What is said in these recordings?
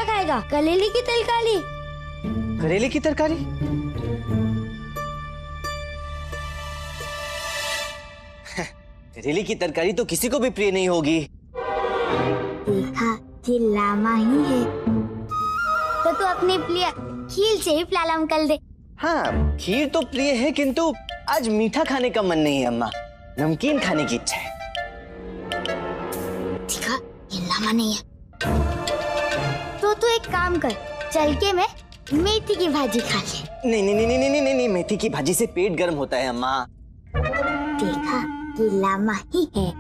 खाएगा? करेले की तरकारी। करेले की तरकारी? करेले की तरकारी तो किसी को भी प्रिय नहीं होगी। देखा, ये लामा ही है। तो तू अपने प्रिय खीर से ही प्रारंभ कर दे। हाँ, खीर तो प्रिय है, किंतु आज मीठा खाने का मन नहीं है अम्मा। नमकीन खाने की इच्छा है। देखा, ये लामा नहीं है। तो तू एक काम कर, चल के मैं मेथी की भाजी खा ले। नहीं नहीं नहीं नहीं नहीं नहीं नहीं, मेथी की भाजी से पेट गर्म होता है अम्मा। देखा, ये लामा ही है।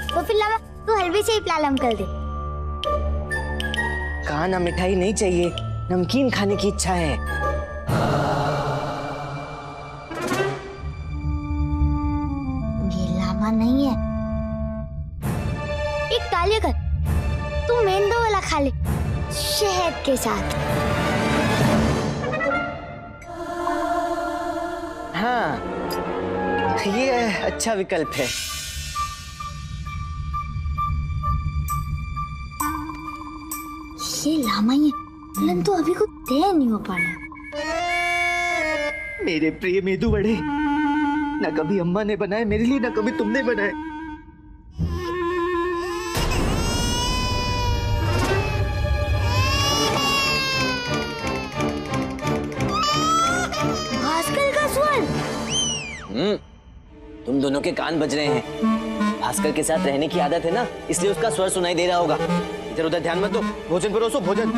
तो फिर लामा, तू हलवे से ही प्रारंभ कर दे। कहा ना, मिठाई नहीं चाहिए, नमकीन खाने की इच्छा है। ये लामा नहीं है। एक कार्य कर, तू मैंगो वाला खा ले, शहद के साथ। हाँ, ये अच्छा विकल्प है। ये लामा ही है, परंतु अभी कुछ तय नहीं हो पा रहा। मेरे प्रिय मेदू वड़े, ना कभी अम्मा ने बनाए मेरे लिए, ना कभी तुमने बनाए। भास्कर का स्वर। तुम दोनों के कान बज रहे हैं। भास्कर के साथ रहने की आदत है ना, इसलिए उसका स्वर सुनाई दे रहा होगा। इधर उधर ध्यान मत दो, भोजन परोसो, भोजन।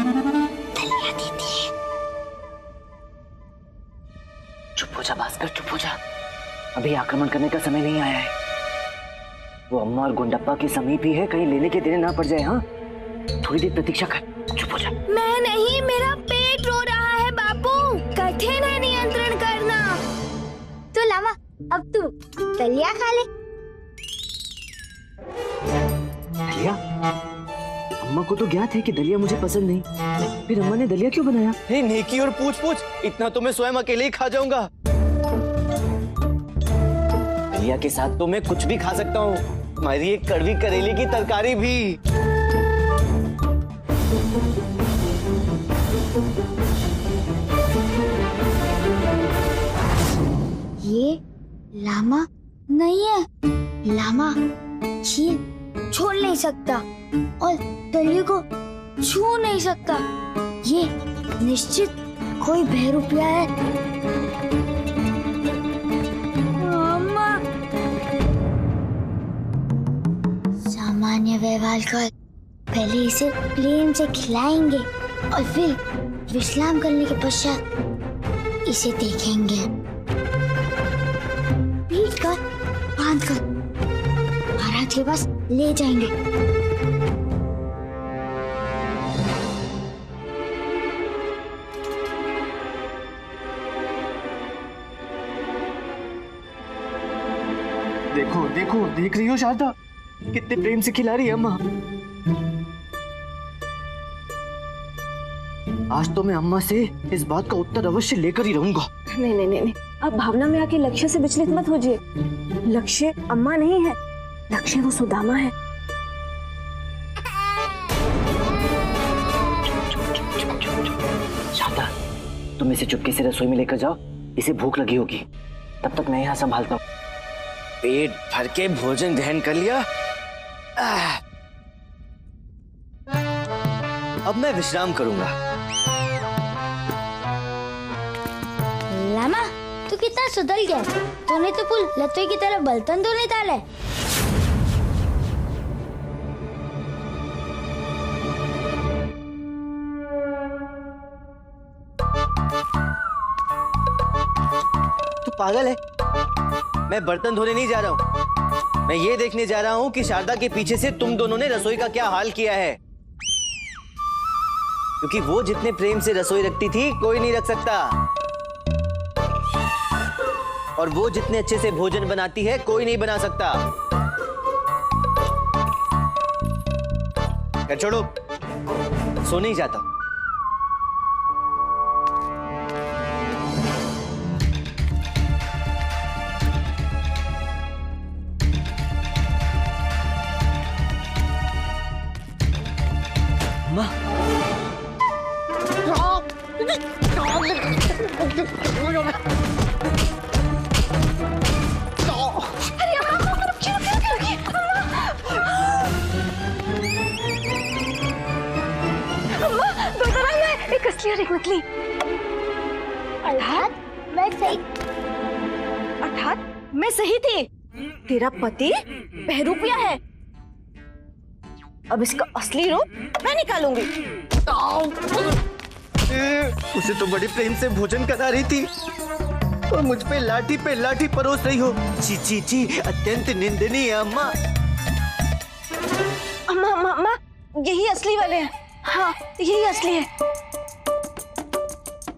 चुप हो जा भास्कर, चुप हो जा। अभी आक्रमण करने का समय नहीं आया है। वो अम्मा और गुंडप्पा के समीप ही है, कहीं लेने के देने ना पड़ जाए। हाँ, थोड़ी देर प्रतीक्षा कर, चुप हो जा। मैं नहीं, मेरा पेट रो रहा है बापू। कठिन है नियंत्रण करना। तो लामा, अब तू दलिया खा ले। दलिया? अम्मा को तो ज्ञात है कि दलिया मुझे पसंद नहीं, फिर अम्मा ने दलिया क्यों बनाया? हे नेकी और पूछ पूछ, इतना तो मैं स्वयं अकेले ही खा जाऊंगा। दलिया के साथ तो मैं कुछ भी खा सकता हूँ, हमारी एक कड़वी करेले की तरकारी भी। ये लामा नहीं है। लामा खीर छोड़ नहीं सकता और दलिया को छू नहीं सकता। ये निश्चित कोई बहरूपिया है। अम्मा, सामान्य व्यवहार कर, पहले इसे प्रेम से खिलाएंगे और फिर विश्राम करने के पश्चात इसे देखेंगे। पीट कर, बांध कर महाराज के पास ले जाएंगे। देखो देखो, देख रही हो शारदा, कितने प्रेम से खिला रही है अम्मा। आज तो मैं अम्मा से इस बात का उत्तर अवश्य लेकर ही रहूंगा। नहीं नहीं नहीं, आप भावना में आके लक्ष्य से विचलित मत होजिए। लक्ष्य अम्मा नहीं है, लक्ष्य वो सुदामा है। शारदा, तुम इसे चुपके से रसोई में लेकर जाओ, इसे भूख लगी होगी। तब तक मैं यहाँ संभालता हूँ। पेट भर के भोजन ग्रहण कर लिया। अब मैं विश्राम करूंगा। लामा, तू कितना सुधर गया। तूने तो फुल लत्ते की तरह बर्तन धोने डाला है। तू पागल है? मैं बर्तन धोने नहीं जा रहा हूँ। मैं ये देखने जा रहा हूँ कि शारदा के पीछे से तुम दोनों ने रसोई का क्या हाल किया है। क्योंकि वो जितने प्रेम से रसोई रखती थी, कोई नहीं रख सकता। और वो जितने अच्छे से भोजन बनाती है, कोई नहीं बना सकता। कर छोड़ो, सो नहीं जाता। अम्मा एक असली और एक नकली। अर्थात मैं सही। अर्थात मैं सही थी। तेरा पति बहरूपिया है। अब इसका असली रूप मैं निकालूंगी। उसे तो बड़ी प्रेम से भोजन करा रही थी और मुझ पे लाठी परोस रही हो। ची ची ची, अत्यंत निंदनीय अम्मा। अम्मा अम्मा अम्मा, यही असली वाले हैं। हाँ, यही असली है।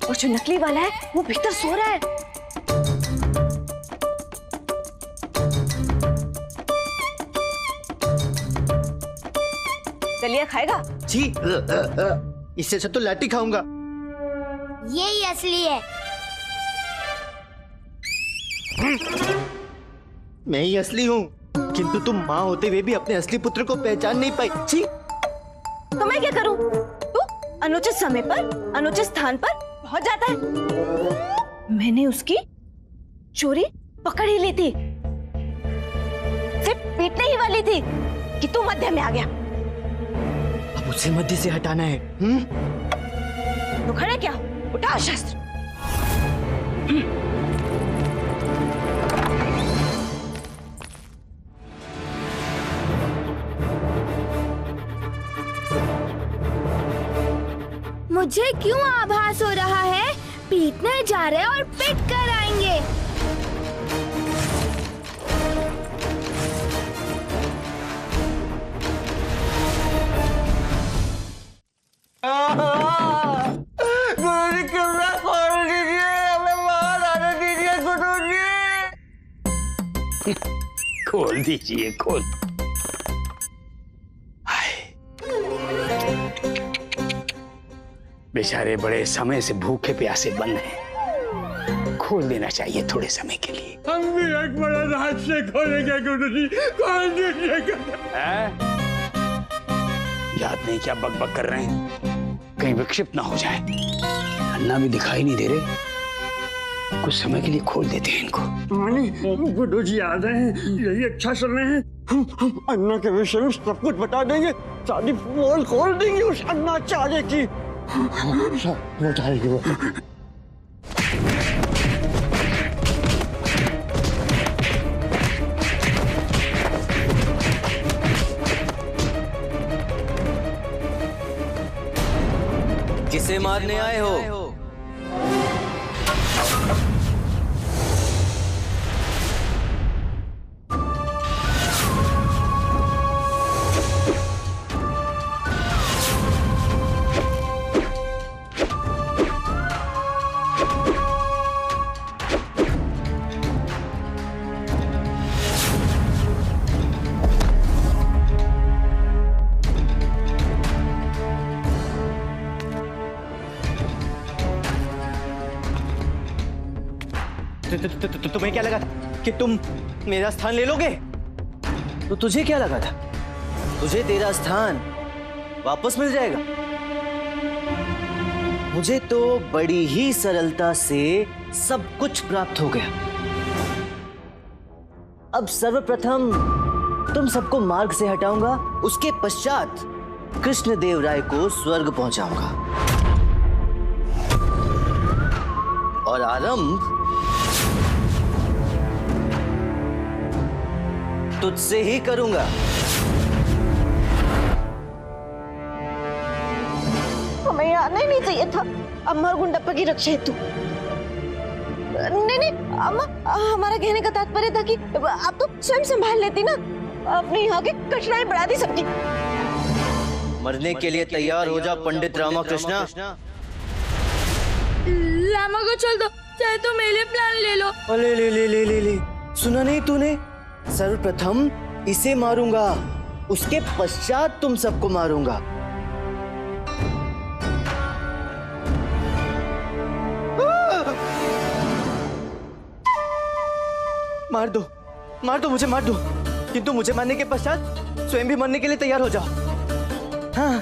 और जो नकली वाला है वो भीतर सो रहा है। दलिया खाएगा? जी, इससे अच्छा तो लाठी खाऊंगा। यही असली है। मैं ही असली हूँ, किंतु तुम माँ होते हुए भी अपने असली पुत्र को पहचान नहीं पाई। जी, तो मैं क्या करूं? तू अनुचित समय पर अनुचित स्थान पर पहुंच जाता है। मैंने उसकी चोरी पकड़ ही ली थी, सिर्फ पीटने ही वाली थी कि तू मध्य में आ गया। अब उसे मध्य से हटाना है। तू खड़े क्या? उठा शस्त्र। मुझे क्यों आभास हो रहा है पीटने जा रहे और पिट कर आएंगे। गुरुजी, कैमरा खोल दीजिए, हमें बाहर आने दीजिए गुरुजी। खोल दीजिए, खोल। बेचारे बड़े समय से भूखे प्यासे बंद हैं, खोल देना चाहिए थोड़े समय के लिए। हम भी एक बड़ा रहस्य खोलेंगे गुरुजी, खोल दीजिएगा। याद नहीं क्या बकबक कर रहे हैं, कहीं विक्षिप्त ना हो जाए। अन्ना भी दिखाई नहीं दे रहे, कुछ समय के लिए खोल देते हैं इनको। गुरुजी आ रहे हैं, यही अच्छा समय है। हम अन्ना के विषय में सब कुछ बता देंगे, सारी पोल खोल देंगे उस अन्नाचार्य की। बताएगी वो। किसे मारने आए हो? तुम्हें क्या लगा था कि तुम मेरा स्थान ले लोगे? तो तुझे क्या लगा था तुझे तेरा स्थान वापस मिल जाएगा? मुझे तो बड़ी ही सरलता से सब कुछ प्राप्त हो गया। अब सर्वप्रथम तुम सबको मार्ग से हटाऊंगा, उसके पश्चात कृष्णदेव राय को स्वर्ग पहुंचाऊंगा और आरंभ तुझसे ही करूंगा। हमें आना ही नहीं चाहिए था अम्मा और गुंडप्पा की रक्षा हेतु। नहीं नहीं अम्मा, हमारा कहने का तात्पर्य था कि आप तो स्वयं संभाल लेती ना, अपने यहाँ की कठिनाई बढ़ा दी सबकी। मरने के लिए तैयार हो जा पंडित रामाकृष्णा। लामा को छोड़ दो, चाहे तो मेरे प्लान ले लो। ले ले ले ले ले ले, सुना नहीं तूने? सर्वप्रथम इसे मारूंगा, उसके पश्चात तुम सबको मारूंगा। मार दो मुझे, मार दो, किंतु मुझे मारने के पश्चात स्वयं भी मरने के लिए तैयार हो जाओ। हाँ,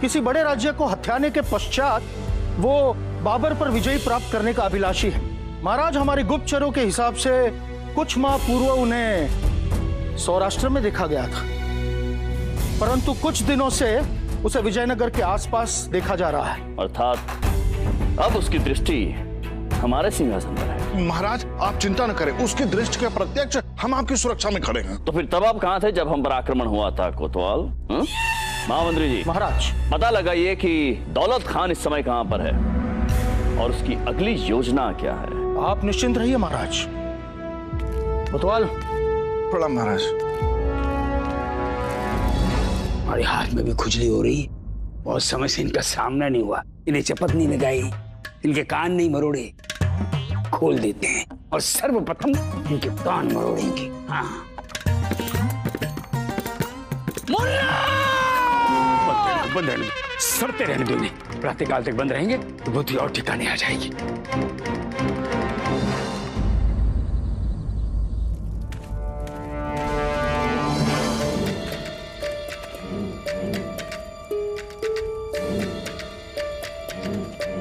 किसी बड़े राज्य को हथियाने के पश्चात वो बाबर पर विजय प्राप्त करने का अभिलाषी है। महाराज, हमारे गुप्तचरों के हिसाब से कुछ माह पूर्व उन्हें सौराष्ट्र में देखा गया था, परंतु कुछ दिनों से उसे विजयनगर के आसपास देखा जा रहा है। अर्थात अब उसकी दृष्टि हमारे सिंहासन पर है। महाराज आप चिंता न करें, उसकी दृष्टि के प्रत्यक्ष हम आपकी सुरक्षा में खड़े हैं। तो फिर तब आप कहाँ थे जब हम पर आक्रमण हुआ था कोतवाल? महामंत्री जी, महाराज, पता लगाइए कि दौलत खान इस समय कहाँ पर है और उसकी अगली योजना क्या है। आप निश्चिंत रहिए महाराज। कोतवाल। प्रणाम महाराज। हमारे हाथ में भी खुजली हो रही, बहुत समय से इनका सामना नहीं हुआ। इन्हें चपत नहीं लगाई, इनके कान नहीं मरोड़े, खोल देते हैं और सर्वप्रथम इनके कान मरोड़ेंगे। हाँ। बंद रहने दो, सड़ते रहने दो इन्हें। प्रातःकाल तक बंद रहेंगे तो बुद्धि और ठिकाने आ जाएगी।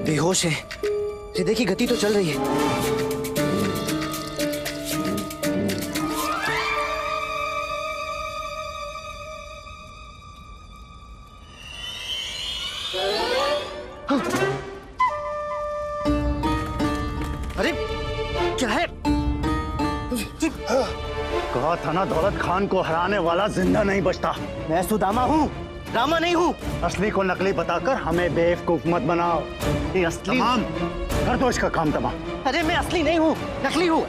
बेहोश है, हृदय की गति तो चल रही है। अरे क्या है? कहा था ना, दौलत खान को हराने वाला जिंदा नहीं बचता। मैं सुदामा हूँ, रामा नहीं हूँ। असली को नकली बताकर हमें बेवकूफ मत बनाओ। ये असली तमाम कर दो इसका काम तमाम। अरे मैं असली नहीं हूँ, नकली हूँ।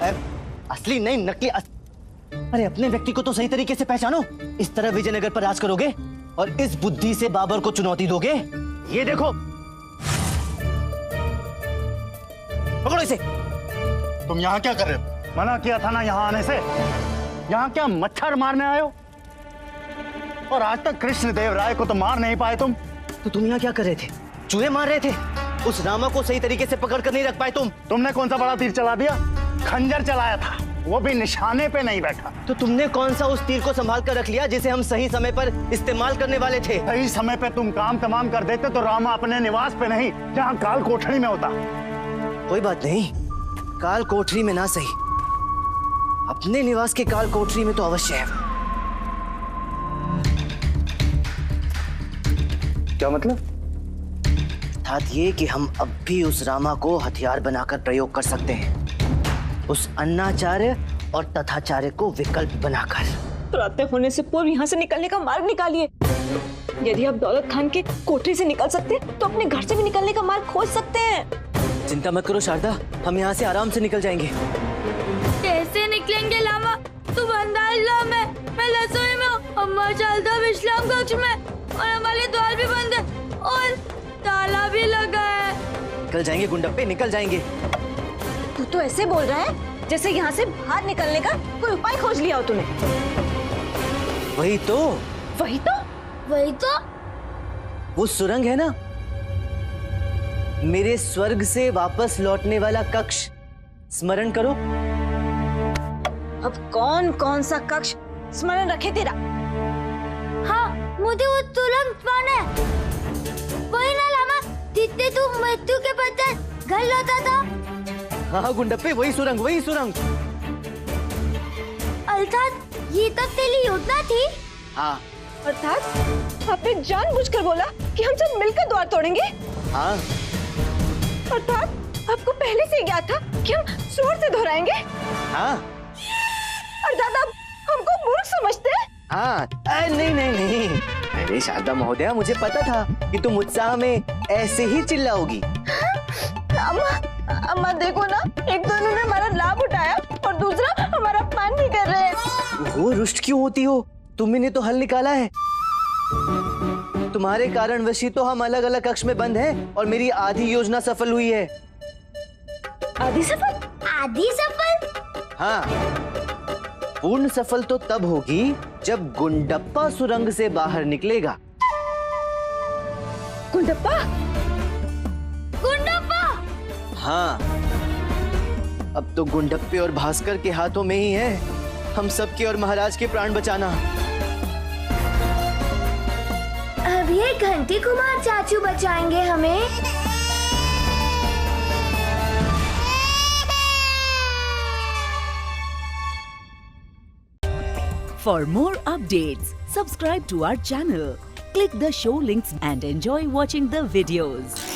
असली नहीं, नकली अरे अपने व्यक्ति को तो सही तरीके से पहचानो। इस तरह विजयनगर पर राज करोगे और इस बुद्धि से बाबर को चुनौती दोगे? ये देखो, पकड़ो इसे। तुम यहाँ क्या कर रहे हो? मना किया था ना यहाँ आने से। यहाँ क्या मच्छर मारने आए हो? और आज तक कृष्णदेव राय को तो मार नहीं पाए तुम। तो तुम यहाँ क्या कर रहे थे? चूहे मार रहे थे। उस रामा को सही तरीके से पकड़ कर नहीं रख पाए तुम। तुमने कौन सा बड़ा तीर चला दिया? खंजर चलाया था, वो भी निशाने पे नहीं बैठा। तो तुमने कौन सा उस तीर को संभाल कर रख लिया जिसे हम सही समय पर इस्तेमाल करने वाले थे? सही समय पे तुम काम तमाम कर देते तो रामा अपने निवास पे नहीं, जहाँ काल कोठरी में होता। कोई बात नहीं, काल कोठरी में ना सही, अपने निवास के काल कोठरी में तो अवश्य है। क्या मतलब? अर्थात ये कि हम अब भी उस रामा को हथियार बनाकर प्रयोग कर सकते हैं, उस अन्नाचार्य और तथाचार्य को विकल्प बनाकर। प्रातः होने से पूर्व यहाँ से निकलने का मार्ग निकालिए। यदि आप दौलत खान के कोठरी से निकल सकते तो अपने घर से भी निकलने का मार्ग खोज सकते हैं। चिंता मत करो शारदा, हम यहाँ से आराम से निकल जाएंगे। कैसे निकलेंगे लामा? तुम अंदाज लो, मैं रसोई में हूँ, अम्मा शारदा विश्राम कक्ष में, और हमारे द्वार भी बंद है और ताला भी लगा है। निकल जाएंगे गुंडप्पे, निकल जाएंगे। तू तो ऐसे बोल रहा है जैसे यहाँ से बाहर निकलने का कोई उपाय खोज लिया हो तूने। वही तो वो सुरंग है ना, मेरे स्वर्ग से वापस लौटने वाला कक्ष, स्मरण करो। अब कौन कौन सा कक्ष स्मरण रखे तेरा? हाँ, मुझे वो सुरंग कौन है? वही ना लामा, जितने तू मृत्यु के पश्चात घर लौटा था। हाँ गुंडप्पे, वही सुरंग, वही सुरंग। अर्थात ये तब तेरी योजना थी? हाँ। अर्थात आपने जानबूझकर बोला कि हम सब मिलकर द्वार तोड़ेंगे? हाँ। अर्थात आपको पहले से ज्ञात था कि हम जोर से दोहराएंगे? हाँ। अर्थात आप हमको मूर्ख समझते हैं? हाँ। नहीं। अरे शारदा महोदया, मुझे पता था कि तुम उत्साह में ऐसे ही चिल्लाओगी। अम्मा देखो ना, एक तो इन्होंने हमारा लाभ उठाया और दूसरा हमारा अपमान भी कर रहे हैं। वो रुष्ट क्यों होती हो? तुमने तो हल निकाला है। तुम्हारे कारणवश ही तो हम अलग अलग कक्ष में बंद हैं और मेरी आधी योजना सफल हुई है। आधी सफल? हाँ, पूर्ण सफल तो तब होगी जब गुंडप्पा सुरंग से बाहर निकलेगा। गुंडप्पा? हाँ, अब तो गुंडप्पे और भास्कर के हाथों में ही है हम सबके और महाराज के प्राण बचाना। अब ये घंटी कुमार चाचू बचाएंगे हमें। For more updates, subscribe to our channel, click the show links and enjoy watching the videos.